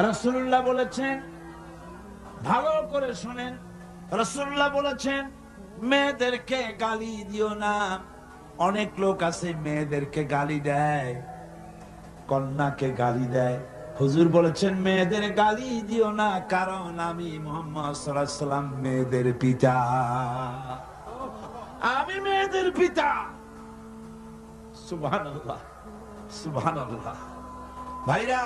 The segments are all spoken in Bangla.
রাসূলুল্লাহ বলেছেন, ভালো করে শুনেন, রাসূলুল্লাহ বলেছেন মেয়েদেরকে গালি দিও না। অনেক লোক আছে মেয়েদেরকে গালি দেয়, কন্যাকে গালি দেয়। হুজুর বলেছেন মেয়েদের গালি দিও না, কারণ আমি মুহাম্মদ সাল্লাল্লাহু আলাইহি ওয়াসাল্লাম মেয়েদের পিতা, আমি মেয়েদের পিতা। সুবহানাল্লাহ, সুবহানাল্লাহ। ভাইরা,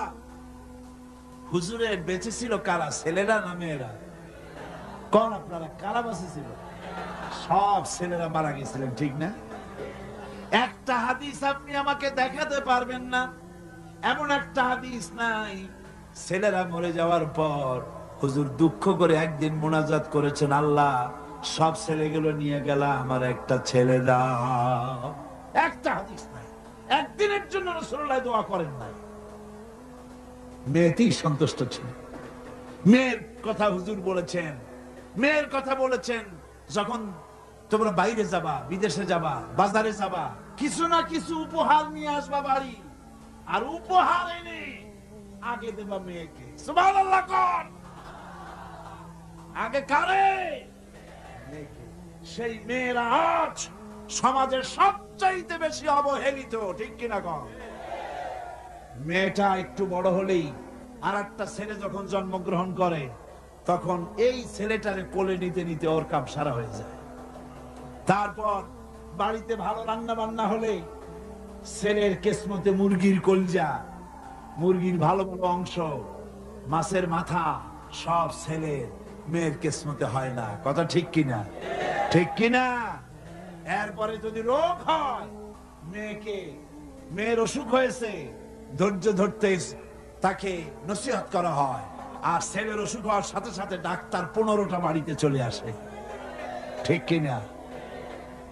হুজুরের বেঁচে ছিল কারা, ছেলেরা না মেয়েরা? কোন আপনারা কারা বেঁচে ছিল? সব ছেলেরা মারা গেছিলেন, ঠিক না? একটা হাদিস আপনি আমাকে দেখাতে পারবেন না, এমন একটা হাদিস নাই ছেলেরা মরে যাওয়ার পর হুজুর দুঃখ করে একদিন মুনাজাত করেছেন, আল্লাহ সব ছেলেগুলো নিয়ে গেল, আমার একটা ছেলে দাও। একটা হাদিস নাই, একদিনের জন্য রাসূলুল্লাহ দোয়া করেন নাই। মেয়েতেই সন্তুষ্ট ছিল। মেয়ের কথা হুজুর বলেছেন, মেয়ের কথা বলেছেন, যখন তোমরা বাইরে যাবা, বিদেশে যাবা, বাজারে যাবা, কিছু না কিছু উপহার নিয়ে আসবা বাড়ি, আর উপহার এনে আগে দেবা মেয়েকে। সুবহানাল্লাহ কোন? আগে কারে? মেয়েকে। সেই মেয়েরা আজ সমাজের সবচাইতে বেশি অবহেলিত, ঠিক কিনা কোন? মেয়েটা একটু বড় হলেই আর একটা ছেলে যখন জন্মগ্রহণ করে, তখন এই ছেলেটারে কোলে নিতে নিতে ওর কাম সারা হয়ে যায়। তারপর বাড়িতে ভালো রান্না বান্না হলে ছেলের কিসমতে মুরগির কলজা, মুরগির ভালো ভালো অংশ, মাছের মাথা, সব ছেলের, মেয়ের কিসমতে হয় না। কথা ঠিক কিনা? ঠিক কিনা? এরপরে যদি রোগ হয়, মেয়ের অসুখ হয়েছে, ধৈর্য ধরতে তাকে নসিহত করা হয়, আর ছেলের অসুখ হওয়ার সাথে সাথে ডাক্তার 15টা বাড়িতে চলে আসে, ঠিক কিনা?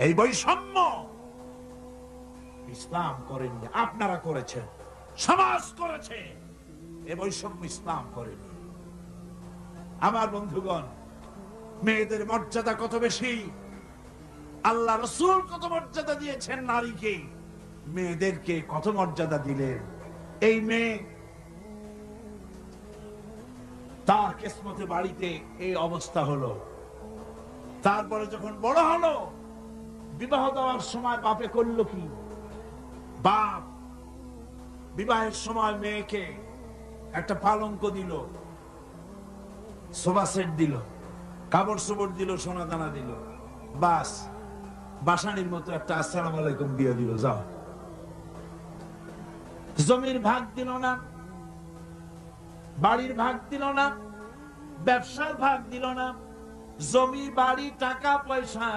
এই বৈষম্য ইসলাম করেনি, আপনারা করেছেন, সমাজ করেছে। এই বৈষম্য ইসলাম করেনি। আমার বন্ধুগণ, মেয়েদের মর্যাদা কত বেশি, আল্লাহ রাসূল কত মর্যাদা দিয়েছেন নারীকে, মেয়েদেরকে কত মর্যাদা দিলেন। এই মেয়ে তার কিসমতে বাড়িতে এই অবস্থা হলো। তারপরে যখন বড় হলো, বিবাহ দেওয়ার সময় বাপে করলো কি? বাপ বিবাহের সময় মেয়েকে একটা পালঙ্ক দিল, সোফা সেট দিল, কাপড় চোপড় দিল, সোনা দানা দিল, বাস বাসানির মতো একটা আসসালামু আলাইকুম দিয়ে দিল, যাও। জমির ভাগ দিল না, বাড়ির ভাগ দিল না, ব্যবসার ভাগ দিল না, জমি বাড়ি টাকা পয়সা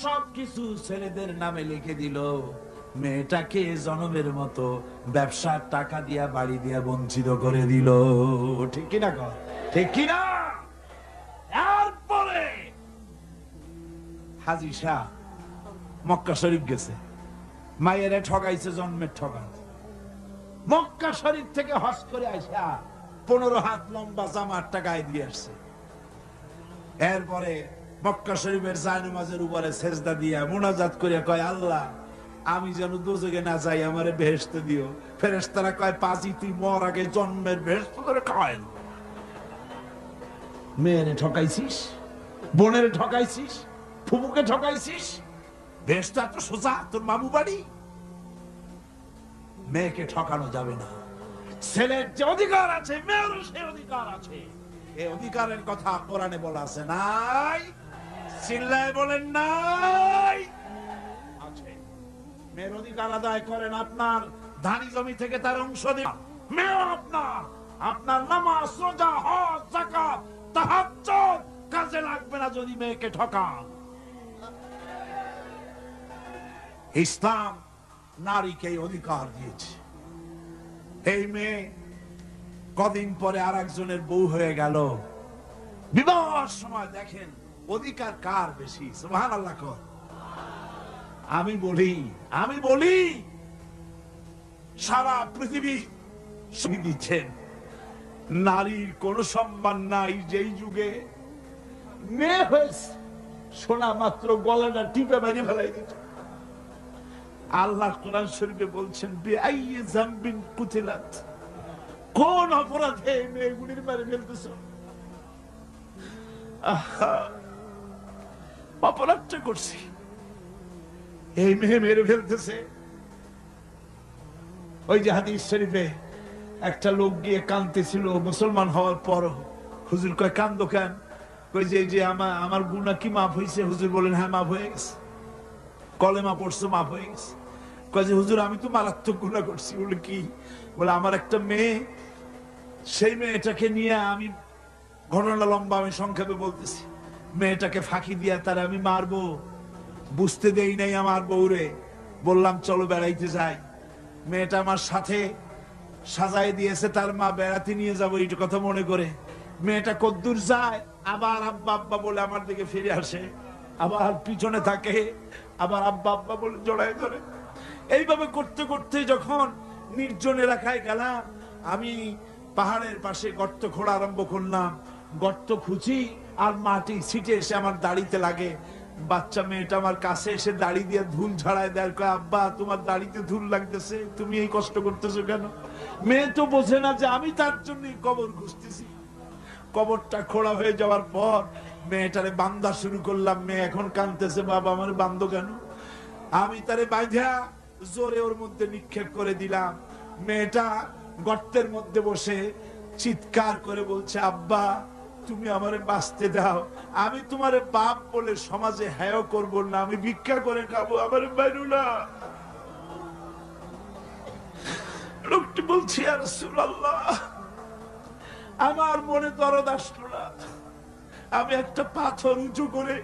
সবকিছু ছেলেদের নামে লিখে দিল। মেয়েটাকে জনমের মতো ব্যবসার টাকা দিয়া, বাড়ি দিয়া বঞ্চিত করে দিল, ঠিক কিনা? ঠিক কিনা? এরপরে হাজী শাহ মক্কা শরীফ গেছে, মায়েরে ঠকাইছে, জন্মের ঠকান। মক্কা শরীফ থেকে হজ করে আসা 15 হাত লম্বা জামার টাকায় দিয়ে আসছে। এরপরে মক্কা শরীফের জায়নামাজের উপরে সেজদা দিয়া মুনাজাত করে কয়, আল্লাহ আমি যেন দোজখে না যাই, আমারে বেহেশতে দিও। ফেরেশতারা কয়, পাজি তুই মর আগে জন্মের বেহেশত করে খায়। মেয়েরে ঠকাইছিস, বোনের ঠকাইছিস, ফুফুকে ঠকাইছিস, বেহেশত তো সোজা তোর মামু বাড়ি। মেয়েকে ঠকানো যাবে না। ছেলের যে অধিকার আছে, মেয়েরও সে অধিকার আছে। এই অধিকারের কথা কোরআনে বলা আছে, নাই? চিল্লায় বলেন নাই? আছে। মেয়ের অধিকার আদায় করেন, আপনার ধানি জমি থেকে তার অংশ দিন। মেয়ে আপনার নামাজ, রোজা, হজ, যাকাত, তাহাজ্জুদ কাজে লাগবে না যদি মেয়েকে ঠকান। ইসলাম নারীকে অধিকার দিয়েছে। এই মেয়ে কদিন পরে আর একজনের বউ হয়ে গেল। বিবাহের সময় দেখেন অধিকার কার বেশি? সুবহানাল্লাহ। আমি বলি সারা পৃথিবী দিচ্ছেন, নারীর কোন সম্মান নাই। যেই যুগে মেয়ে হয়েছে, শোনা মাত্র গলাটা টিপে বাইরে ফেলাই দিত। আল্লাহ কোরআন শরীফে বলছেন, বিআইয়ি যামবিন কুতিলাত, কোন অপরাধে মেয়েগুলির মেরে ফেলতেছ? অপরাধটা করছি, এই মেয়ে মেরে ফেলতেছে। ওই যে হাদিস শরীফে একটা লোক গিয়ে কাঁদতেছিল মুসলমান হওয়ার পর। হুজুর কয় কান্দো কেন? কই যে আমার গুনাহ কি মাফ হয়েছে? হুজুর বলেন হ্যাঁ মাফ হয়ে গেছে, কলেমা পড়ছো মাফ হয়ে গেছে। কয় যে হুজুর আমি তো মারাত্মক গুনাহ করছি। বলে কি? বলে আমার একটা মেয়ে, সেই মেয়েটাকে নিয়ে আমি, ঘটনা লম্বা, আমি সংক্ষেপে বলতেছি, মেয়েটাকে ফাঁকি দিয়া তার আমি মারবো, বুঝতে দেই নাই আমার বউরে। বললাম চলো বেড়াইতে যাই, মেয়েটা আমার সাথে সাজাই দিয়েছে তার মা, বেড়াতে নিয়ে যাবো এই কথা মনে করে। মেয়েটা কদ্দূর যায়, আবার আব্বা আব্বা বলে আমার দিকে ফিরে আসে, আবার পিছনে থাকে, আবার আব্বা আব্বা বলে জড়াই ধরে। এইভাবে করতে করতে যখন নির্জন এলাকায় গেলাম, আমি পাহাড়ের পাশে গর্ত খোঁড়া আরম্ভ করলাম। গর্ত খুঁজি আর মাটি ছিটে এসে আমার দাড়িতে লাগে। বাচ্চা মেয়েটা আমার কাছে এসে দাড়ি দিয়ে ধুল ঝাড়ায় দেয়, কয় আব্বা তোমার দাড়িতে ধুল লাগতেছে, তুমি এই কষ্ট করতেছো কেন? মেয়ে তো বোঝে না যে আমি তার জন্য কবর খুঁজতেছি। কবরটা খোঁড়া হয়ে যাওয়ার পর মেয়েটারে বান্ধা শুরু করলাম। মেয়ে এখন কাঁদতেছে, বাবা আমার বান্ধো কেন? আমি তারে বাঁধা জোরে ওর মধ্যে নিক্ষেপ করে দিলাম। মেয়েটা গর্তের মধ্যে বসে চিৎকার করে বলছে, আব্বা তুমি আমারে বাঁচতে দাও, আমি তোমারে বাপ বলে সমাজে হেয় করব না, আমি ভিক্ষা করে খাবো, আমারে বাইরু না। লোকটি বলছি ইয়া রাসূলুল্লাহ, আমার মনে দরদ আসলো না। আমি একটা পাথর উঁচু করে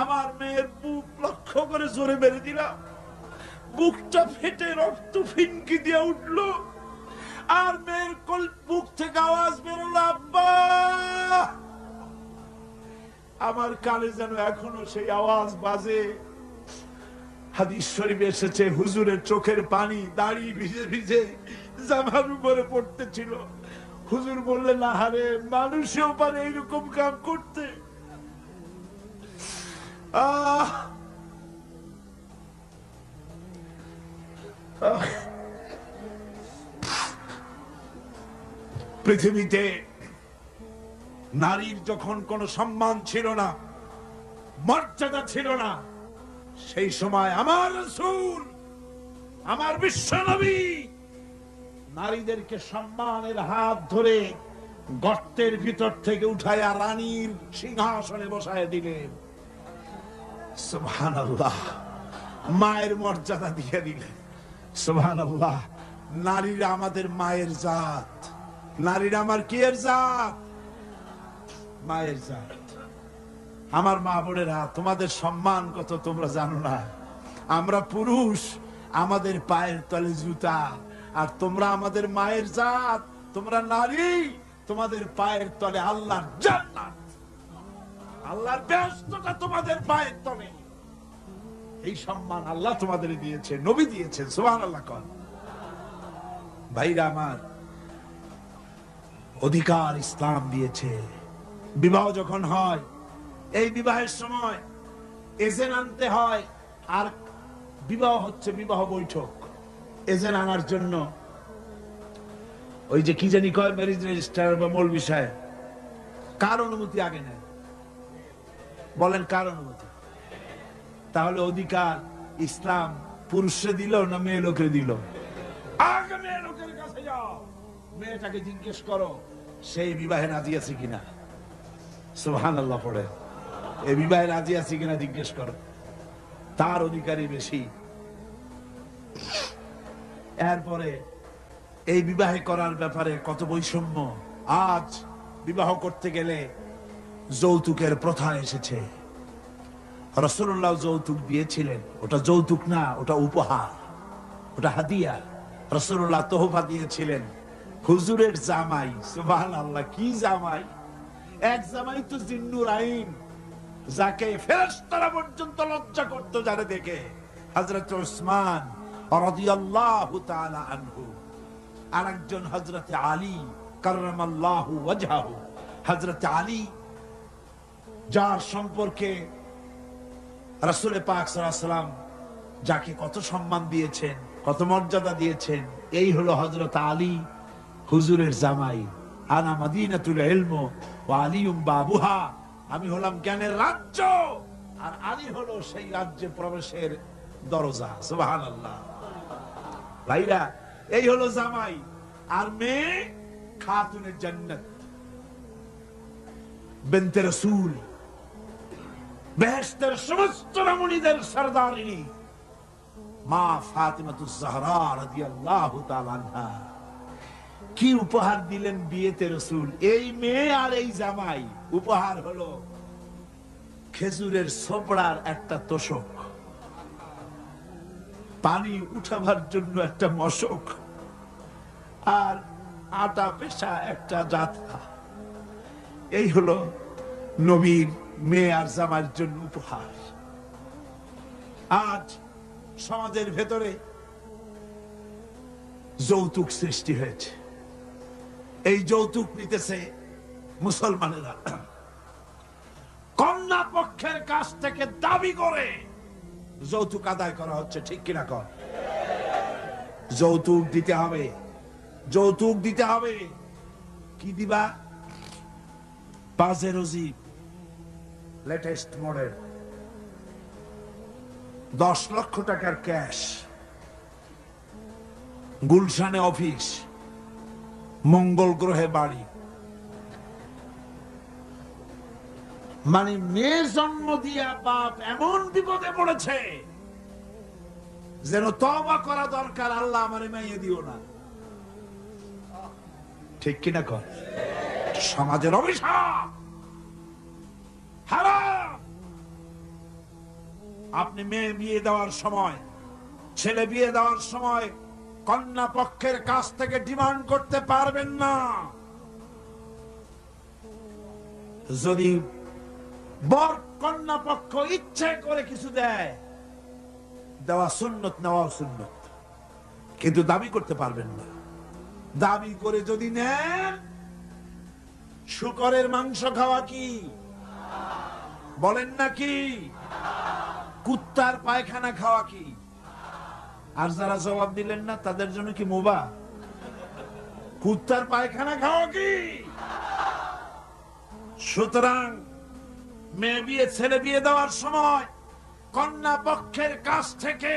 আমার মেয়ের বুক লক্ষ্য করে জোরে মেরে দিলাম। বুকটা ফেটে রক্ত ফিনকি দিয়ে উঠলো, আর মেয়ের বুক থেকে আওয়াজ বেরোলো, আব্বা। আমার কানে যেন এখনো সেই আওয়াজ বাজে। হাদিস শরীফে এসেছে, হুজুরের চোখের পানি দাড়ি ভিজে ভিজে জামার উপরে পড়তেছিল। হুজুর বললেন, আহারে মানুষও পারে এইরকম কাম করতে। পৃথিবীতে নারীর যখন কোনো সম্মান ছিল না, মর্যাদা ছিল না, সেই সময় আমার রাসূল, আমার বিশ্বনবী নারীদেরকে সম্মানের হাত ধরে গর্তের ভিতর থেকে উঠায়া রানীর সিংহাসনে বসায় দিলেন। সুবহানাল্লাহ, মায়ের মর্যাদা দিয়ে দিলেন। সুবহানাল্লাহ, নারীরা আমাদের মায়ের জাত। নারীরা আমার কি এর জাত? মায়ের জাত। আমার মা বোনেরা, তোমাদের সম্মান কত তোমরা জানো না। আমরা পুরুষ, আমাদের পায়ের তলে জুতা, আর তোমরা আমাদের মায়ের জাত। তোমরা নারী, তোমাদের পায়ের তলে আল্লাহর জান্নাত, আল্লাহর বেহেশতটা তোমাদের পায়ের তলে। এই সম্মান আল্লাহ তোমাদের দিয়েছে, নবী দিয়েছেন। সুবহানাল্লাহ। কোন ভাইরা আমার, অধিকার ইসলাম দিয়েছে। বিবাহ যখন হয়, এই বিবাহের সময় এজেন্ট আনতে হয়। আর বিবাহ হচ্ছে বিবাহ বৈঠক। এজেন্ট আনার জন্য ওই যে কি জানি কয়, ম্যারেজ রেজিস্ট্রার বা মৌলবি সাহেব, কার অনুমতি আগে নেয়? বলেন কার অনুমতি? তাহলে অধিকার ইসলাম পুরুষে দিল না মেয়ে লোকে দিল? আগে মেয়ে লোকের কাছে যাও, মেয়েটাকে জিজ্ঞেস করো সেই বিবাহে রাজি আছে কিনা। সুবহানাল্লাহ পড়ে, এই বিবাহে রাজি আছে কিনা জিজ্ঞেস করো, তার অধিকারই বেশি। এরপরে এই বিবাহে করার ব্যাপারে কত বৈষম্য। আজ বিবাহ করতে গেলে যৌতুকের প্রথা এসেছে। রাসূলুল্লাহ যৌতুক দিয়েছিলেন, ওটা যৌতুক না, ওটা উপহার, ওটা হাদিয়া। রাসূলুল্লাহ তোহফা দিয়েছিলেন হুজুরের জামাই। সুবহানাল্লাহ, কি জামাই! এক জামাই তো জিন্নুর আইন, যাকে ফেরেশতারা পর্যন্ত লজ্জা করত যারে দেখে, হযরত উসমান রাদিয়াল্লাহু তাআলা আনহু। আরেকজন হযরত আলী কাররামাল্লাহু ওয়াজহাহু। হযরত আলী, যার সম্পর্কে রাসূল পাক সাল্লাল্লাহু আলাইহি ওয়াসাল্লাম যাকে কত সম্মান দিয়েছেন, কত মর্যাদা দিয়েছেন, এই হলো হযরত আলী হুজুরের জামাই, আনা মাদিনাতুল ইলম ওয়া আলিয়ুম বাবুহা, আমি হলাম জ্ঞানের রাজ্য আর আলী হলো সেই রাজ্যে প্রবেশের দরজা। সুবহানাল্লাহ। ভাইরা, এই হলো জামাই, আর মেয়ে খাতুনে জান্নাত বিনতে রাসূল, বেহেশতের সমস্ত রমণীদের সরদারিনী মা ফাতিমাতুজ জাহরা রাদিয়াল্লাহু তাআলা আনহা। কি উপহার দিলেন বিয়েতে রাসূল? এই মেয়ে আর এই জামাই। উপহার হলো খেজুরের ছোবড়ার একটা তোষক, পানি উঠাবার জন্য একটা মশক, আর আটা পেশা একটা জাতা। এই হলো নবীর মেয়ে আর জামাইয়ের জন্য উপহার। আজ সমাজের ভেতরে যৌতুক সৃষ্টি হয়েছে। এই যৌতুক নিতেছে মুসলমানেরা, কন্যা পক্ষের কাছ থেকে দাবি করে যৌতুক আদায় করা হচ্ছে। ঠিক কিনা কর? যৌতুক দিতে হবে, যৌতুক দিতে হবে। কি দিবা? পাজেরো জিপ লেটেস্ট মডেল, 10 লক্ষ টাকার ক্যাশ, গুলশানে অফিস, মঙ্গল গ্রহে বাড়ি। মানে মেয়ে জন্ম দিয়া বাপ এমন বিপদে পড়েছে যেন তওবা করা দরকার, আল্লাহ আমারে মাইয়ে দিও না। ঠিক কিনা কর? সমাজের অভিশাপ, হারাম। আপনি মেয়ে বিয়ে দেওয়ার সময়, ছেলে বিয়ে দেওয়ার সময় কন্যা পক্ষের কাছ থেকে ডিমান্ড করতে পারবেন না। যদি বর কন্যা পক্ষ ইচ্ছে করে কিছু দেয়, দেওয়া সুন্নত, নেওয়া সুন্নত, কিন্তু দাবি করতে পারবেন না। দাবি করে যদি নেন, শূকরের মাংস খাওয়া কি বলেন নাকি? কুত্তার পায়খানা খাওয়া কি? আর যারা জবাব দিলেন না তাদের জন্য কি মুবা? কুত্তার পায়খানা খাওয়া কি? সুতরাং মেয়ে বিয়ে, ছেলে বিয়ে দেওয়ার সময় কন্যা পক্ষের কাছ থেকে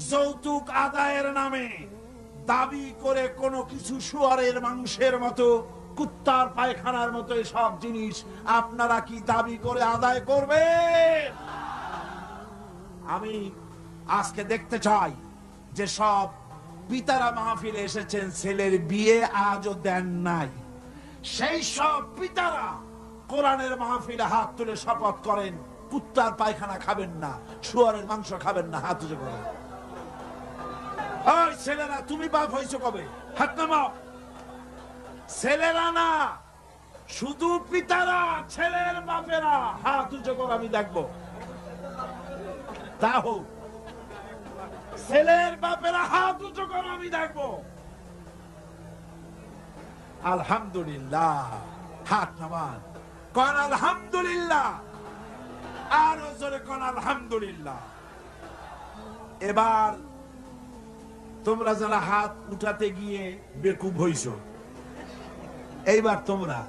যৌতুক আদায়ের নামে দাবি করে কোনো কিছু শুয়ারের মাংসের মতো, কুত্তার পায়খানার মতো সব জিনিস আপনারা কি দাবি করে আদায় করবেন? আমি আজকে দেখতে চাই যে সব পিতারা মাহফিলে এসেছেন, ছেলের বিয়ে আজও দেন নাই, সেই সব পিতারা কোরআনের মাহফিলে হাত তুলে শপথ করেন কুত্তার পায়খানা খাবেন না, শুয়ারের মাংস খাবেন না। হাত উঁচু করেন। ওই ছেলেরা, তুমি বাপ হয়েছো কবে? হাত নামাও। ছেলেরা না, শুধু পিতারা, ছেলের বাপেরা হাত উঁচু করে আমি দেখবো। তা হোক, ছেলের বাপেরা হাত উঁচু করে আমি দেখবো। আলহামদুলিল্লাহ। হাত নামান, কোন আলহামদুলিল্লাহ। আরো জোরে কোন আলহামদুলিল্লাহ। এবার তোমরা যারা হাত উঠাতে গিয়ে বেকুব হইছো, এইবার তোমরা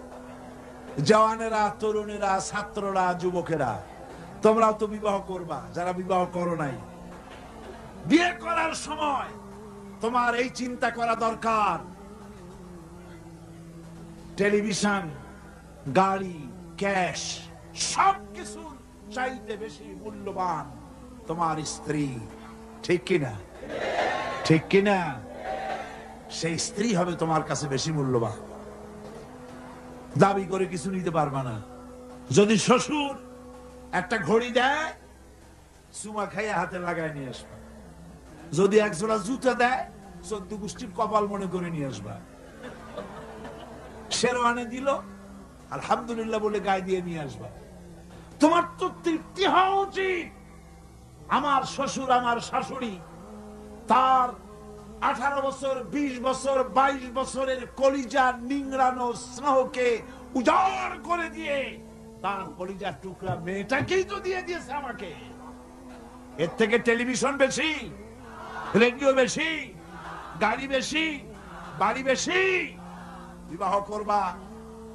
জওয়ানেরা, তরুণেরা, ছাত্ররা, যুবকেরা, তোমরাও তো বিবাহ করবা। যারা বিবাহ করো নাই, বিয়ে করার সময় তোমার এই চিন্তা করা দরকার, টেলিভিশন, গাড়ি, ক্যাশ, সবকিছু চাইতে বেশি মূল্যবান তোমার স্ত্রী। ঠিক কিনা? ঠিক কিনা? সেই স্ত্রী হবে তোমার কাছে বেশি মূল্যবান। দাবি করে কিছু নিতে পারবা না। যদি শ্বশুর একটা ঘড়ি দেয়, চুমা খাইয়া হাতে লাগায় নিয়ে আসবা। যদি এক জোড়া জুতা দেয়, 14 গোষ্ঠীর কপাল মনে করে নিয়ে আসবা। শেরওয়ানি দিল, আলহামদুলিল্লাহ বলে গায়ে দিয়ে নিয়ে আসবা। তোমার তো তৃপ্তি হওয়া উচিত। আমার শ্বশুর, আমার শাশুড়ি তার 18 বছর, 20 বছর, 22 বছরের কলিজা নিংড়ানো স্নেহকে উজাড় করে দিয়ে তার কলিজার টুকরা মেয়েটাকেই তো দিয়ে দিয়েছে আমাকে। এর থেকে টেলিভিশন বেশি, রেডিও বেশি, গাড়ি বেশি, বাড়ি বেশি, বিবাহ করবা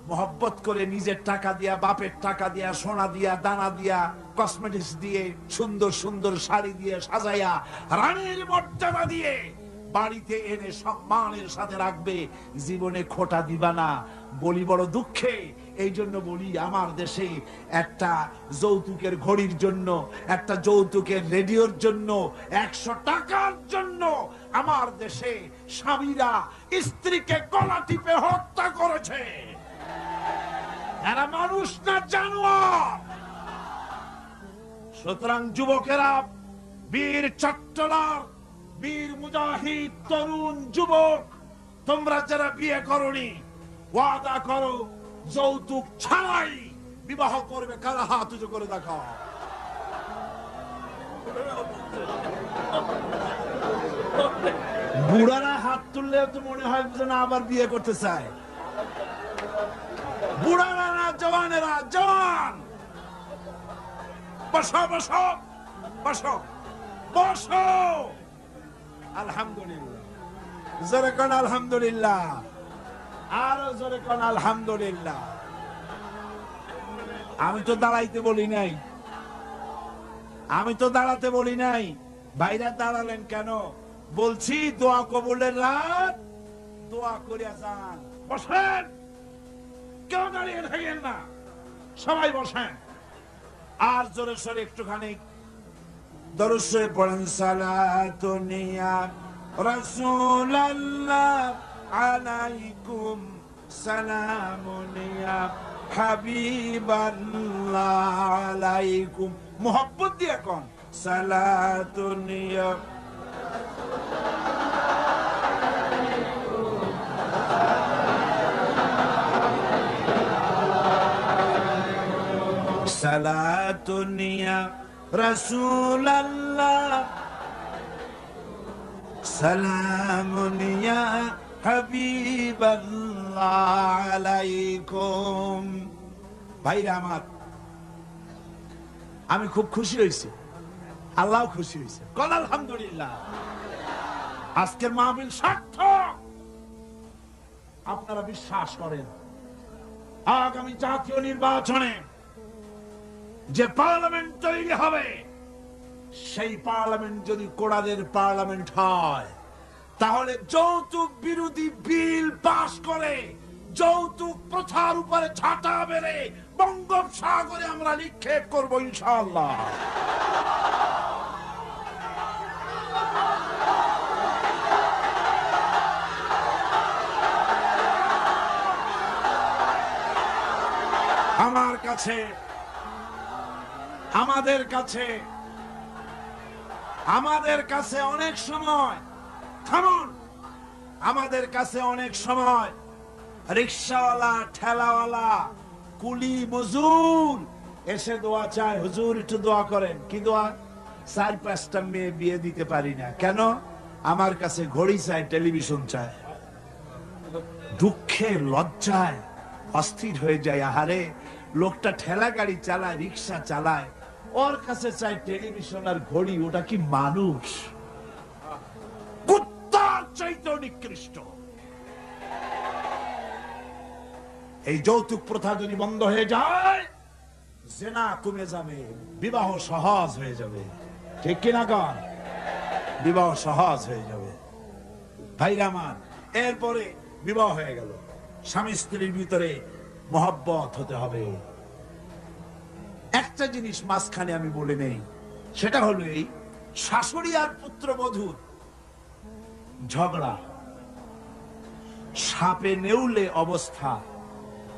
মোহব্বত করে, নিজের টাকা দিয়া, বাপের টাকা দিয়া, সোনা দিয়া, দানা দিয়া, কসমেটিক্স দিয়ে, সুন্দর সুন্দর শাড়ি দিয়ে সাজাইয়া, রানীর মর্যাদা দিয়ে বাড়িতে এনে সম্মানের সাথে রাখবে। জীবনে খোটা দিবা না। বলি বড় দুঃখে, এই জন্য বলি আমার দেশে একটা যৌতুকের ঘড়ির জন্য, একটা যৌতুকের রেডিওর জন্য, 100 টাকার জন্য আমার দেশে স্বামীরা স্ত্রীকে গলা টিপে হত্যা করেছে। এরা মানুষ না জানোয়ার। সুতরাং যুবকেরা, বীর চট্টলার, বীর মুজাহিদ, তরুণ যুবক, তোমরা যারা বিয়ে করনি, ওয়াদা করো যৌতুক ছাড়াই বিবাহ করবে। কারা হাত উঁচু করে দেখাও। বুড়ারা হাত তুললে তো মনে হয় না আবার বিয়ে করতে চায়। বুড়ারা না, জওয়ানেরা, জওয়ান। বসো বসো বসো বসো। আলহামদুলিল্লাহ, জোরে কোন আলহামদুলিল্লাহ, আরো জোরে কোন আলহামদুলিল্লাহ। আমি তো দাঁড়াইতে বলি নাই, আমি তো দাঁড়াতে বলি নাই। ভাইরা দাঁড়ালেন কেন? বলছি দোয়া কবুলের রাত, দোয়া করিয়া যান। বসেন, কেউ দাঁড়িয়ে থাকেন না, সবাই বসেন। আর জোরে সোরে একটুখানি দরুদ শরীফ পড়েন। সালাতুন ইয়া রাসূলুল্লাহ আলাইকুম, সালামুন ইয়া হাবিবাল্লাহ আলাইকুম। মোহব্বত দিয়ে কোন সালাতুন ইয়া সালাতুন ইয়া রাসূলুল্লাহ, সালামুন ইয়া হাবিবাল্লাহ আলাইকুম। ভাইরা আমার, আমি খুব খুশি হয়েছি, আল্লাহ খুশি হয়েছে। কোন আলহামদুলিল্লাহ। আজকের মাহফিল সার্থক। আপনারা বিশ্বাস করেন আগামী জাতীয় নির্বাচনে যে পার্লামেন্ট তৈরি হবে, সেই পার্লামেন্ট যদি কোরআনের পার্লামেন্ট হয়, তাহলে যৌতুক বিরোধী বিল পাশ করে যৌতুক প্রথার উপরে ছাতা মেরে বঙ্গোপসাগরে আমরা নিক্ষেপ করবো ইনশাআল্লাহ। আমার কাছে, আমাদের কাছে অনেক সময়, থামুন, আমাদের কাছে অনেক সময় রিকশাওয়ালা, ঠেলাওয়ালা, কুলি, মজুর এসে দোয়া চায়, হুজুর একটু দোয়া করেন। কি দোয়া? 4-5টা মেয়ে বিয়ে দিতে পারি না। কেন? আমার কাছে ঘড়ি চায়, টেলিভিশন চায়। দুঃখে লজ্জায় অস্থির হয়ে যায়। আহারে, লোকটা ঠেলা গাড়ি চালায়, রিক্সা চালায়, ওর কাছে চাই টেলিভিশন আর ঘড়ি। ওটা কি মানুষ? কুত্তার চাইতে নিকৃষ্ট। এই যৌতুক প্রথা যদি বন্ধ হয়ে যায়, জেনা কমে যাবে, বিবাহ সহজ হয়ে যাবে। ঠিক কিনা কন? বিবাহ সহজ হয়ে যাবে। ভাইরা আমার, এরপরে বিবাহ হয়ে গেল, স্বামী স্ত্রীর ভিতরে মহব্বত হতে হবে। একটা জিনিস মাঝখানে আমি বলে নেই, সেটা হলো এই শাশুড়ি আর পুত্রবধূর ঝগড়া, সাপে নেউলে অবস্থা,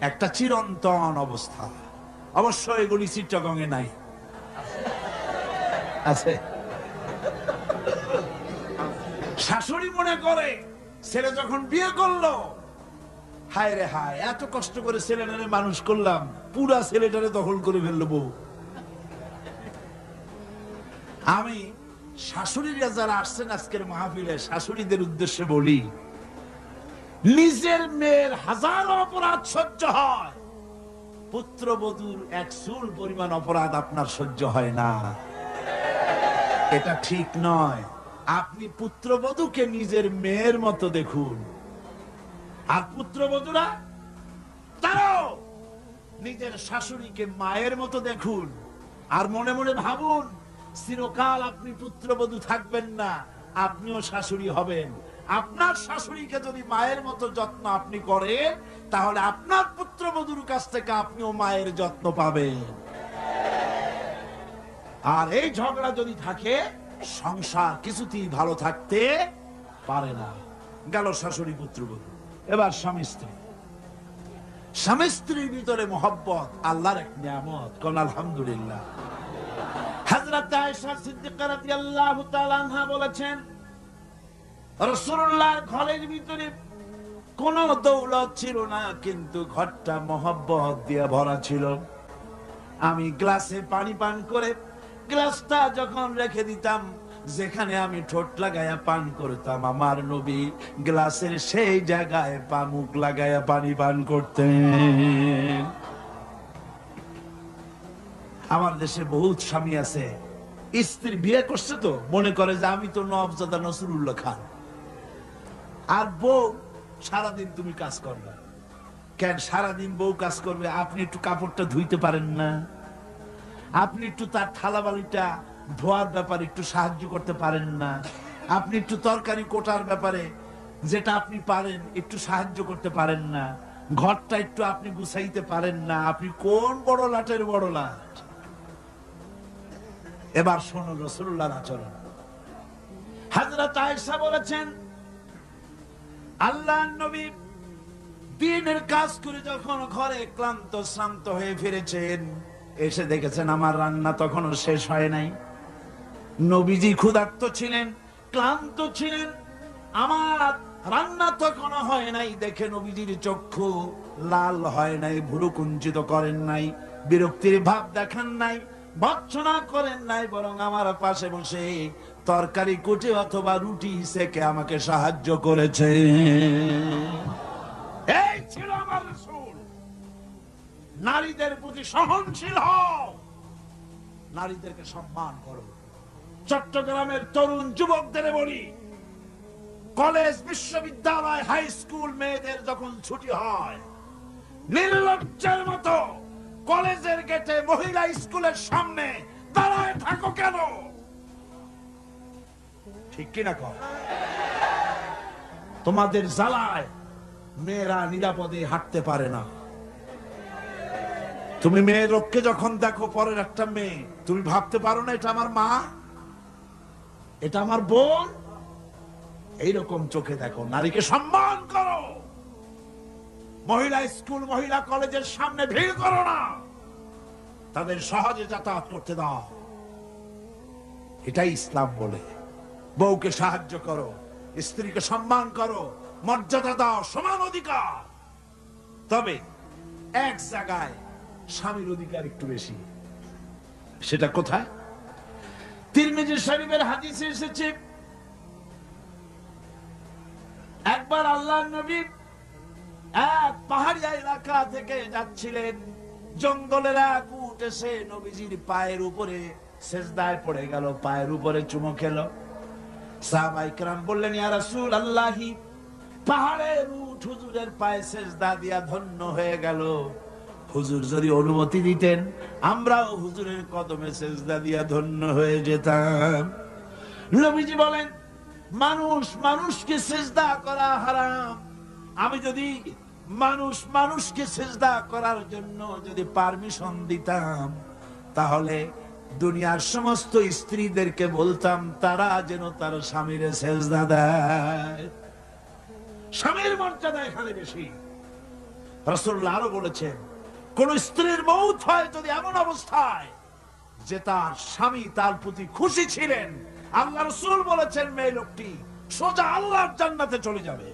একটা চিরন্তন অবস্থা। অবশ্য এগুলি চিত্তগঙ্গে নাই, আছে। শাশুড়ি মনে করে ছেলে যখন বিয়ে করলো, হায় রে হায়, এত কষ্ট করে ছেলেটারে মানুষ করলাম, পুরা ছেলেটারে দখল করে ফেললো বউ। আমি শাশুড়িরা যারা আসছেন আজকের মাহফিলে, শাশুড়িদের উদ্দেশ্যে বলি, নিজের মেয়ের হাজারো অপরাধ সহ্য হয়, পুত্রবধূর 1 চুল পরিমাণ অপরাধ আপনার সহ্য হয় না। এটা ঠিক নয়। আপনি পুত্রবধূকে নিজের মেয়ের মতো দেখুন, আর পুত্রবধূরা তারাও নিজের শাশুড়িকে মায়ের মতো দেখুন, আর মনে মনে ভাবুন চিরকাল আপনি পুত্রবধূ থাকবেন না, আপনিও শাশুড়ি হবেন। আপনার শাশুড়িকে যদি মায়ের মতো যত্ন আপনি করেন, তাহলে আপনার পুত্রবধূর কাছ থেকে আপনিও মায়ের যত্ন পাবেন। আর এই ঝগড়া যদি থাকে, সংসার কিছুতেই ভালো থাকতে পারে না। গেল শাশুড়ি পুত্রবধূ। এবার স্বামী স্ত্রী। স্বামী স্ত্রীর ভিতরে মহব্বত আল্লাহর এক নিয়ামত। কোন আলহামদুলিল্লাহ। হযরত আয়েশা সিদ্দিকা রাদিয়াল্লাহু তাআলা আনহা বলেছেন, রাসূলুল্লাহর ঘরের ভিতরে কোন দৌলত ছিল না, কিন্তু ঘরটা মহব্বত দিয়ে ভরা ছিল। আমি গ্লাসে পানি পান করে গ্লাসটা যখন রেখে দিতাম, যেখানে আমি ঠোঁট লাগায়া পান করতাম, আমার নবী গ্লাসের সেই জায়গায় পা মুখ লাগায়া পানি পান করতেন। আমার দেশে বহুত স্বামী আছে, স্ত্রী বিয়ে করছে তো মনে করে যে আমি তো নওয়াবজাদা নসরুল্লাহ খান, আর বউ সারাদিন তুমি কাজ করবে। কেন সারাদিন বউ কাজ করবে? আপনি একটু কাপড়টা ধুইতে পারেন না? আপনি একটু তার থালাবালিটা ধোয়ার ব্যাপারে একটু সাহায্য করতে পারেন না? আপনি একটু তরকারি কোটার ব্যাপারে যেটা আপনি পারেন একটু সাহায্য করতে পারেন না? ঘরটা একটু আপনি গুছাইতে পারেন না? আপনি কোন বড় লাটের বড় লাট? এবার শোনো রাসূলুল্লাহর আচরণ। হযরত আয়েশা বলেছেন, আল্লাহর নবী দিনের কাজ করে যখন ঘরে ক্লান্ত শ্রান্ত হয়ে ফিরেছেন, এসে দেখেছেন আমার রান্না তখনও শেষ হয় নাই। নবীজি ক্ষুধার্ত ছিলেন, ক্লান্ত ছিলেন, আমার রান্না তখনও হয় নাই দেখে নবীজির চক্ষু লাল হয় নাই, ভুরু কুঞ্চিত করেন নাই, বিরক্তির ভাব দেখান নাই, ভর্ৎসনা করেন নাই, বরং আমার পাশে বসে তরকারি কুটে অথবা রুটি সেকে আমাকে সাহায্য করেছে। এই ছিল আমার রাসূল। নারীদের প্রতি সহনশীল হও, নারীদেরকে সম্মান করো। চট্টগ্রামের তরুণ যুবকদের বলি, কলেজ বিশ্ববিদ্যালয় হাই স্কুল মেয়েদের যখন ছুটি হয়, নির্লজ্জের মতো কলেজের গেটে মহিলা স্কুলের সামনে দাঁড়ায় থাকো কেন? ঠিক কিনা কর? তোমাদের জ্বালায় মেয়েরা নিরাপদে হাঁটতে পারে না। তুমি মেয়ের লোককে যখন দেখো, পরের একটা মেয়ে, তুমি ভাবতে পারো না এটা আমার মা, এটা আমার বোন? এইরকম চোখে দেখো। নারীকে সম্মান করো। মহিলা স্কুল মহিলা কলেজের সামনে ভিড় করো না, তাদের সহজে যাতায়াত করতে দাও। এটাই ইসলাম বলে। বউকে সাহায্য করো, স্ত্রীকে সম্মান করো, মর্যাদা দাও, সমান অধিকার। তবে এক জায়গায় স্বামীর অধিকার একটু বেশি। সেটা কোথায়? তিরমিজি শরীফের হাদিসে এসেছে, একবার আল্লাহর নবী এক পাহাড়ি এলাকা থেকে যাচ্ছিলেন, জঙ্গলের এক উট এসে নবীজির পায়ের উপরে সেজদায় পড়ে গেল, পায়ের উপরে চুমো খেলো। সাহাবায়ে কেরাম বললেন, ইয়া রাসূলুল্লাহ, পাহাড়ের উট হুজুরের পায়ে সেজদা দিয়া ধন্য হয়ে গেল। হুজুর যদি অনুমতি দিতেন, আমরাও হুজুরের কদমে সেজদা দিয়া ধন্য হয়ে যেতাম। নবীজি বলেন, মানুষ মানুষকে সেজদা করা হারাম। আমি যদি মানুষ মানুষকে সেজদা করার জন্য যদি পারমিশন দিতাম, তাহলে দুনিয়ার সমস্ত স্ত্রীদেরকে বলতাম তারা যেন তার স্বামীর সেজদা দেয়। স্বামীর মর্যাদা এখানে বেশি। রাসূলুল্লাহ আরো বলেছেন, কোন স্ত্রীর মউত হয় যদি এমন অবস্থায় যে তার স্বামী তার প্রতি খুশি ছিলেন, আল্লাহ রাসূল বলেছেন মেয়ে লোকটি সোজা আল্লাহর জান্নাতে চলে যাবে।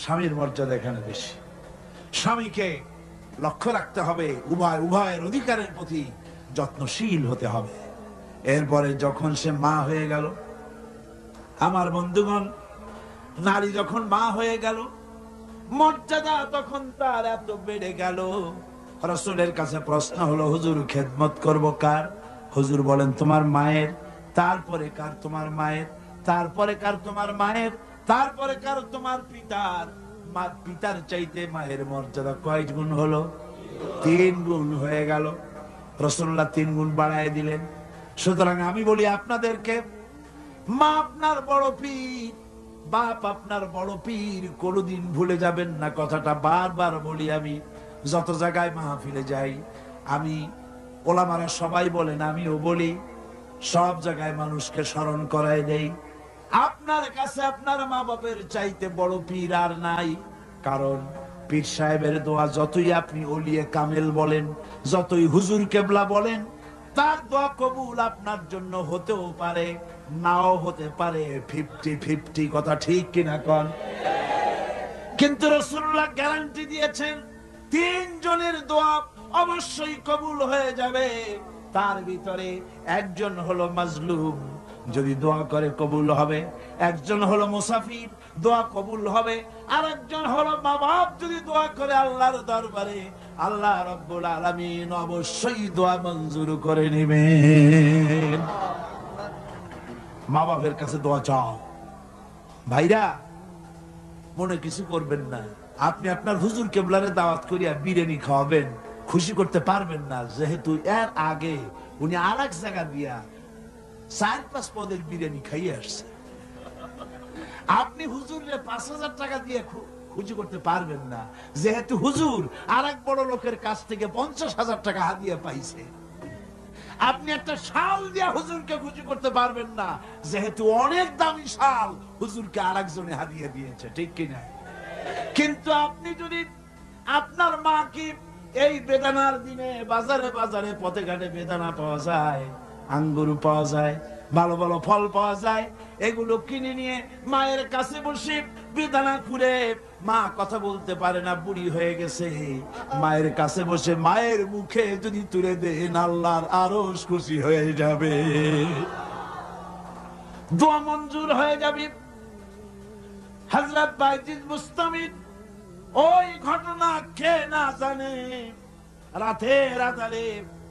স্বামীর মর্যাদা এখানে বেশি। স্বামীকে লক্ষ্য রাখতে হবে, উভয়ের অধিকারের প্রতি যত্নশীল হতে হবে। এরপরে যখন সে মা হয়ে গেল, আমার বন্ধুগণ, নারী যখন মা হয়ে গেল, মর্যাদা তখন তার এত বেড়ে গেল। রাসূলের কাছে প্রশ্ন হলো, হুজুর খেদমত করব কার? হুজুর বলেন তোমার মায়ের, তারপরে কার? তোমার মায়ের, তারপরে কার? তোমার মায়ের, তারপরে কারো তোমার পিতার চাইতে মায়ের মর্যাদা কয় গুণ হলো? 3 গুণ হয়ে গেল। রাসূলুল্লাহ 3 গুণ বাড়ায় দিলেন। সুতরাং আমি বলি আপনাদেরকে, মা আপনার বড় পীর, বাপ আপনার বড় পীর, কোনদিন ভুলে যাবেন না। কথাটা বারবার বলি আমি, যত জায়গায় মাহফিলে যাই। আমি, ওলামারা সবাই বলেন, আমিও বলি, সব জায়গায় মানুষকে স্মরণ করায় দেই, আপনার কাছে আপনার মা বাপের চাইতে বড় পীর আর নাই। কারণ পীর সাহেবের দোয়া যতই আপনি ওলিয়ে কামেল বলেন, যতই হুজুর কেবলা বলেন, তার দোয়া কবুল আপনার জন্য হতেও পারে, নাও হতে পারে। 50-50 কথা ঠিক কিনা কন? কিন্তু রাসূলুল্লাহ গ্যারান্টি দিয়েছেন 3 জনের দোয়া অবশ্যই কবুল হয়ে যাবে। তার ভিতরে একজন হলো মাজলুম, যদি দোয়া করে কবুল হবে। একজন হলো মুসাফির, দোয়া কবুল হবে। আর একজন হলো মা বাপ, যদি দোয়া করে আল্লাহর দরবারে, আল্লাহ রাব্বুল আলামিন অবশ্যই দোয়া মঞ্জুর করে নেবেন। মা বাপের কাছে দোয়া চাও। ভাইরা, মনে কিছু করবেন না। আপনি আপনার হুজুর কেবলারে দাওয়াত করিয়া বিরিয়ানি খাওয়াবেন, খুশি করতে পারবেন না, যেহেতু এর আগে উনি আর এক জায়গা দিয়া 4-5 পদের বিরিয়ানি খাইয়ে আসছে। আপনি হুজুরের 5,000 টাকা দিয়ে খুশি করতে পারবেন না, যেহেতু হুজুর আর এক বড় লোকের কাছ থেকে 50,000 টাকা হাদিয়া পাইছে। আপনি একটা শাল দিয়া হুজুরকে খুশি করতে পারবেন না, যেহেতু অনেক দামি শাল হুজুরকে আর একজনে হাদিয়া দিয়েছে, ঠিক কিনা? কিন্তু আপনি যদি আপনার মাকে, এই বেদানার দিনে বাজারে বাজারে পথে ঘাটে বেদানা পাওয়া যায়, আঙ্গুর পাওয়া যায়, ভালো ভালো ফল পাওয়া যায়, এগুলো কিনে নিয়ে মায়ের কাছে বসে বেদানা খুঁড়ে, মা কথা বলতে পারে না, বুড়ি হয়ে গেছে, মায়ের কাছে বসে মায়ের মুখে যদি তুলে দেন, আল্লাহর আরশ খুশি হয়ে যাবে, দোয়া মঞ্জুর হয়ে যাবে। হযরত বাইজিদ বুস্তামি ওই ঘটনা কে না জানে, রাতের আধারে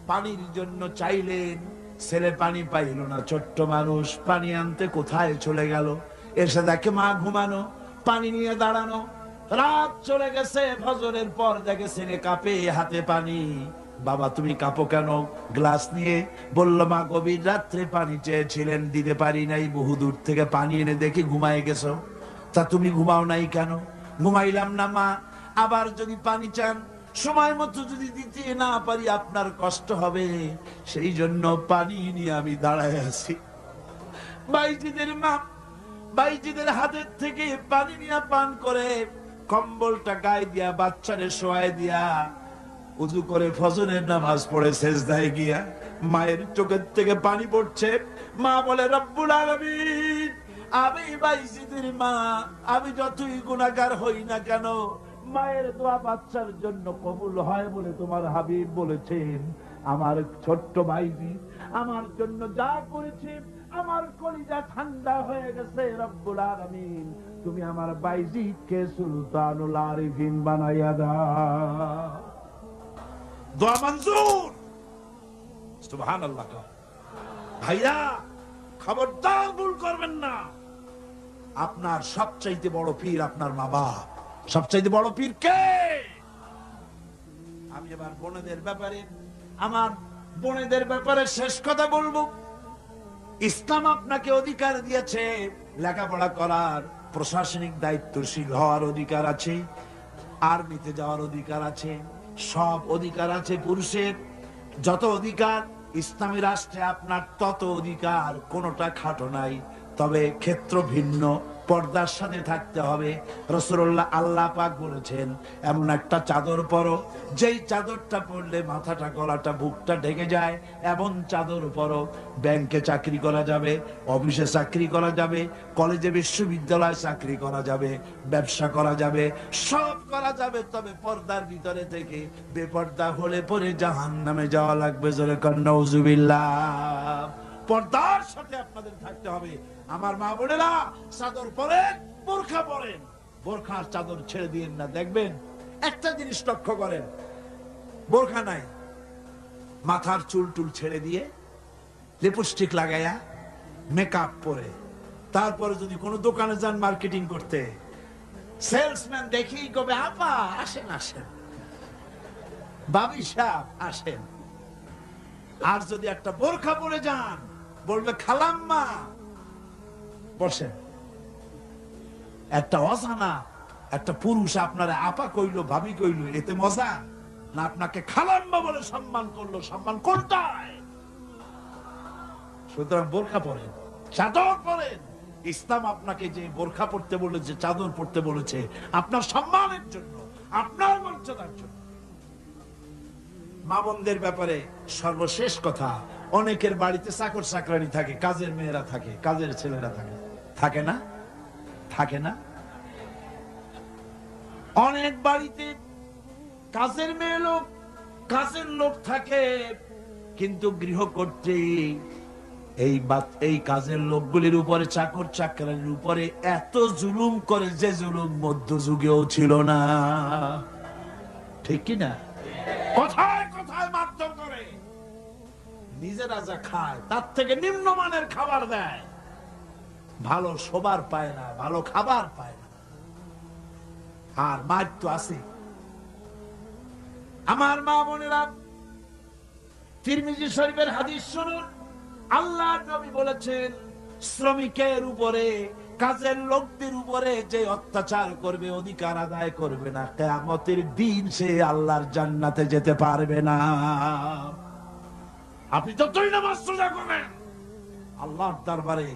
পানির জন্য চাইলেন, ছেলে পানি পাইল না। ছোট্ট মানুষ পানি আনতে কোথায় চলে গেল, এসে দেখে মা ঘুমানো, পানি নিয়ে দাঁড়ানো। রাত চলে গেছে, ফজরের পর দেখে ছেলে কাঁপে, হাতে পানি। বাবা তুমি কাঁপো কেন? গ্লাস নিয়ে বলল, মা গভীর রাত্রে পানি চেয়েছিলেন, দিতে পারি নাই, বহু দূর থেকে পানি এনে দেখি ঘুমায় গেছো। তা তুমি ঘুমাও নাই কেন? ঘুমাইলাম না মা, আবার যদি পানি চান সময় মতো যদি দিতে না পারি আপনার কষ্ট হবে, সেই জন্য পানি নিয়ে আমি দাঁড়ায় আছি। বাইজিদের মা বাইজিদের হাতের থেকে পানি নিয়ে পান করে, কম্বলটা গায়ে দিয়া বাচ্চারে শোয়ায় দিয়া উযু করে ফজরের নামাজ পড়ে সেজদায় গিয়া মায়ের চোখের থেকে পানি পড়ছে। মা বলে, রব্বুল আলামিন, আমি বাইজিদের মা, আমি যতই গুনাহগার হই না কেন, মায়ের দোয়া বাচ্চার জন্য কবুল হয় বলে তোমার হাবিব বলেছেন। আমার ছোট্ট বাইজি আমার জন্য যা করেছে, আমার কলিজা ঠান্ডা হয়ে গেছে। রব্বুল আলামিন, তুমি আমার বাইজিকে সুলতানুল আরিফিন বানাইয়া দাও। দোয়া মঞ্জুর, সুবহানাল্লাহ। ভাইরা, খবরদার ভুল করবেন না। আপনার সবচাইতে বড় পীর আপনার মা বাপ। সবচাইতে বড় পীর কে? আমি এবার বোনেদের ব্যাপারে, আমার বোনেদের ব্যাপারে শেষ কথা বলবো। ইসলাম আপনাকে অধিকার দিয়েছে, লেখাপড়া করার, প্রশাসনিক দায়িত্বশীল হওয়ার অধিকার আছে, আর্মিতে যাওয়ার অধিকার আছে, সব অধিকার আছে পুরুষের। যত অধিকার ইসলামী রাষ্ট্রে আপনার তত অধিকার, কোনোটা খাটো নাই। তবে ক্ষেত্র ভিন্ন, পর্দার সাথে থাকতে হবে। রাসূলুল্লাহ, আল্লাহ পাক বলেছেন, এমন একটা চাদর পরো যেই চাদরটা পরলে মাথাটা, গলাটা, বুকটা ঢেকে যায়, এমন চাদর পরো। ব্যাংকে চাকরি করা যাবে, অফিসে চাকরি করা যাবে, কলেজে বিশ্ববিদ্যালয়ে চাকরি করা যাবে, ব্যবসা করা যাবে, সব করা যাবে, তবে পর্দার ভিতরে থেকে। বেপর্দা হলে পরে জাহান্নামে যাওয়া লাগবে। জোরে কর নাউজুবিল্লাহ। পর্দার সাথে আপনাদের থাকতে হবে। আমার মা বোনেরা, চাদর পরেন, বোরখা পরেন, বোরখার চাদর ছেড়ে দিন না। দেখবেন একটা জিনিস লক্ষ্য করেন, বোরখা নাই, মাথার চুল টুল ছেড়ে দিয়ে, লিপস্টিক লাগাইয়া, মেকআপ পরে, তারপরে যদি কোনো দোকানে যান মার্কেটিং করতে, সেলসম্যান দেখেই কবে আপা আসেন আসেন, বাবি সাহেব আসেন। আর যদি একটা বোরখা পরে যান বলবে খালাম্মা বসেন। একটা অজানা একটা পুরুষ আপনারা আপা কইলো ভাবি কইলো, এতে মজা না আপনাকে খালাম্মা বলে সম্মান করলো? সম্মান কোনটায়? সুতরাং বোরখা পরেন, চাদর পরেন। ইসলাম আপনাকে যে বোরখা পড়তে বলেছে, চাদর পড়তে বলেছে, আপনার সম্মানের জন্য, আপনার মর্যাদার জন্য। মা বোনদের ব্যাপারে সর্বশেষ কথা, অনেকের বাড়িতে চাকর চাকরানি থাকে, কাজের মেয়েরা থাকে, কাজের ছেলেরা থাকে, থাকে না? থাকে না? অনেক বাড়িতে কাজের মেয়ে লোক, কাজের লোক থাকে, কিন্তু গৃহকর্ত্রী এই কাজের লোকগুলির উপরে, চাকর চাকরানির উপরে এত জুলুম করে যে জুলুম মধ্যযুগেও ছিল না। ঠিক কি না? কথায় কথায় মারধর করে, নিজেরা যা খায় তার থেকে নিম্নমানের খাবার দেয়, ভালো শোবার পায় না, ভালো খাবার পায় না। আর মার তো আছে। আমার মা বোনেরা, তিরমিজি শরীফের হাদিস শুনুন। আল্লাহর নবী বলেছেন, শ্রমিকের উপরে, কাজের লোকদের উপরে যে অত্যাচার করবে, অধিকার আদায় করবে না, কিয়ামতের দিন সে আল্লাহর জান্নাতে যেতে পারবে না। আপনি যতই নামাজ রোজা করবেন, আল্লাহর দরবারে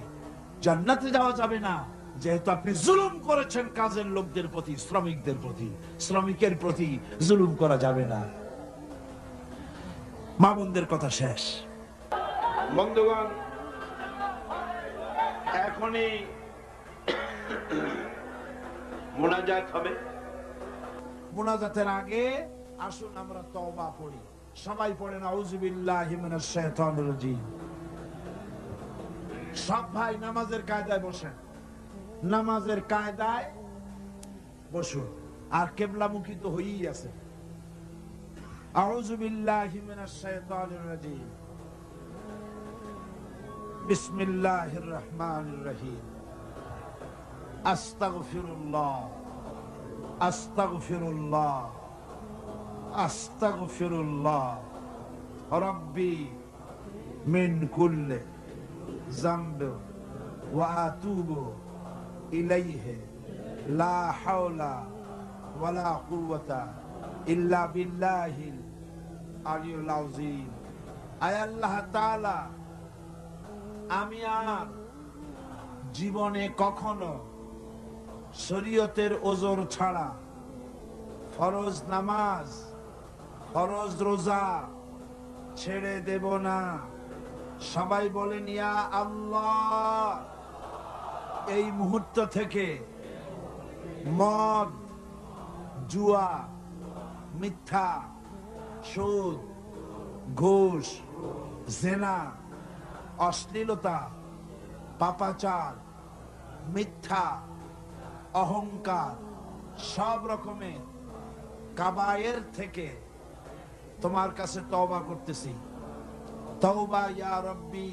জান্নাতে যাওয়া যাবে না, যেহেতু আপনি জুলুম করেছেন কাজের লোকদের প্রতি, শ্রমিকদের প্রতি। শ্রমিকের প্রতি জুলুম করা যাবে না। মা বোনদের কথা শেষ। বন্ধুগণ, এখনই মুনাজাত হবে। মুনাজাতের আগে আসুন আমরা তওবা পড়ি। সবাই পড়েন আউযু বিল্লাহি মিনাশ শাইতানির রাজীম। সব ভাই নামাজের কায়দায় বসেন, নামাজের কায়দায় বসুন, আর কিবলামুখী তো হয়েই আছে। আউযু বিল্লাহি মিনাশ শাইতানির রাজীম। বিসমিল্লাহির রহমানির রহিম। আস্তাগফিরুল্লাহ, আস্তাগফিরুল্লাহ, আস্তাগফিরুল্লাহ রাব্বি মিন কুল্লি যামবি ওয়া আতুবু ইলাইহি লা হাওলা ওয়ালা কুওয়াতা ইল্লা বিল্লাহিল আলিয়্যিল আযীম। আয় আল্লাহ তাআলা, আমি আর জীবনে কখনো শরীয়তের ওজর ছাড়া ফরজ নামাজ, ফরজ রোজা ছেড়ে দেব না। সবাই বলেন ইয়া আল্লাহ। এই মুহূর্ত থেকে মদ, জুয়া, মিথ্যা, সুদ, ঘুষ, জেনা, অশ্লীলতা, পাপাচার, মিথ্যা, অহংকার, সব রকমের কাবায়ের থেকে তোমার কাছে তওবা করতেছি। তওবা ইয়া রব্বি,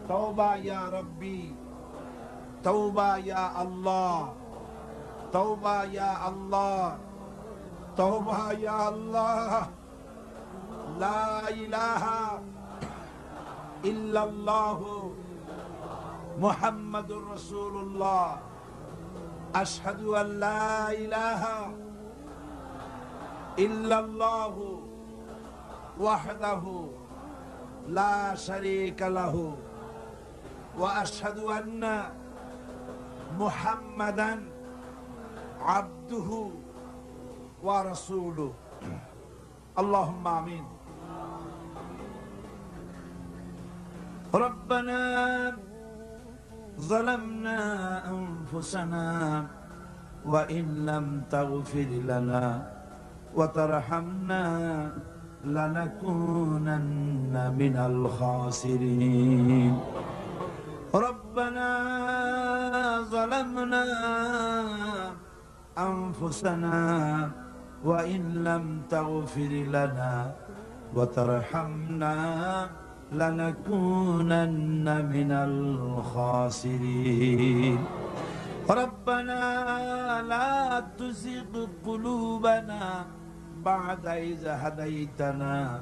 তওবা ইয়া রব্বি, তওবা ইয়া আল্লাহ, তওবা ইয়া আল্লাহ, তওবা ইয়া আল্লাহ। লা ইলাহা ইল্লাল্লাহু মুহাম্মাদুর রাসূলুল্লাহ। আশহাদু আল লা ইলাহা ইল্লাল্লাহু ওয়াহদাহু লা শারীকা লাহু ওয়া আশহাদু আন্না মুহাম্মাদান আবদুহু ওয়া রাসূলুহু। আল্লাহুম্মা আমিন। ربنا ظلمنا أنفسنا وإن لم تغفر لنا وترحمنا لنكونن من الخاسرين. ربنا ظلمنا أنفسنا وإن لم تغفر لنا وترحمنا لنكونن من الخاسرين ربنا لا تزغ قلوبنا بعد إذ هديتنا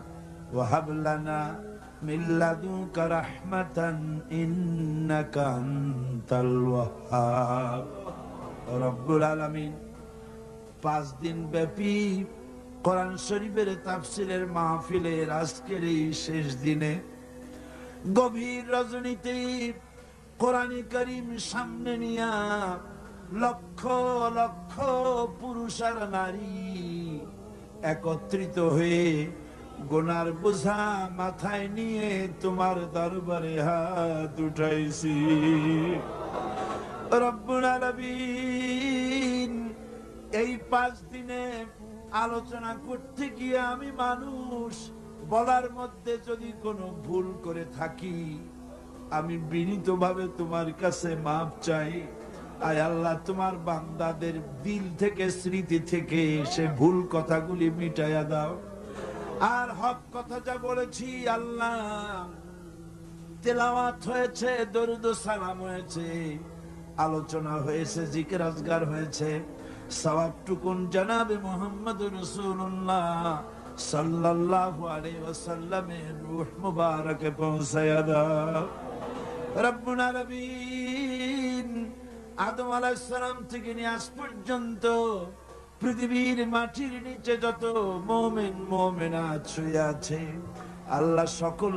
وهب لنا من لدنك رحمة إنك أنت الوهاب رب العالمين 5 দিন ব্যাপী কোরআন শরীফের তাফসীরের মাহফিলের আজকের এই শেষ দিনে গভীর রজনীতে কোরআনে কারীম সামনে নিয়া লক্ষ লক্ষ পুরুষ আর নারী একত্রিত হয়ে গুনার বোঝা মাথায় নিয়ে তোমার দরবারে হাত উঠাইছি রব্বুল আলামিন এই 5 দিনে আলোচনা করতে গিয়ে আমি মানুষ বলার মধ্যে যদি কোনো ভুল করে থাকি আমি বিনীতভাবে তোমার কাছে মাপ চাই আয় আল্লাহ তোমার বান্দাদের দিল থেকে স্মৃতি থেকে সে ভুল কথাগুলি মিটাইয়া দাও আর হক কথা যা বলেছি আল্লাহ তেলাওয়াত হয়েছে দরুদ ও সালাম হয়েছে আলোচনা হয়েছে জিকির আজগার হয়েছে সওয়াবটুকুন জনাবে মুহাম্মদ রাসূলুল্লাহ সাল্লাল্লাহু আলাইহি ওয়াসাল্লামের রূহ মুবারকে পৌঁছায়া দাও রব্বুল আলামিন আদম আলাইহিস সালাম থেকে নিয়ে আজ পর্যন্ত পৃথিবীর মাটির নিচে যত মুমিন মুমিনাত শুয়ে আছে আল্লাহ সকল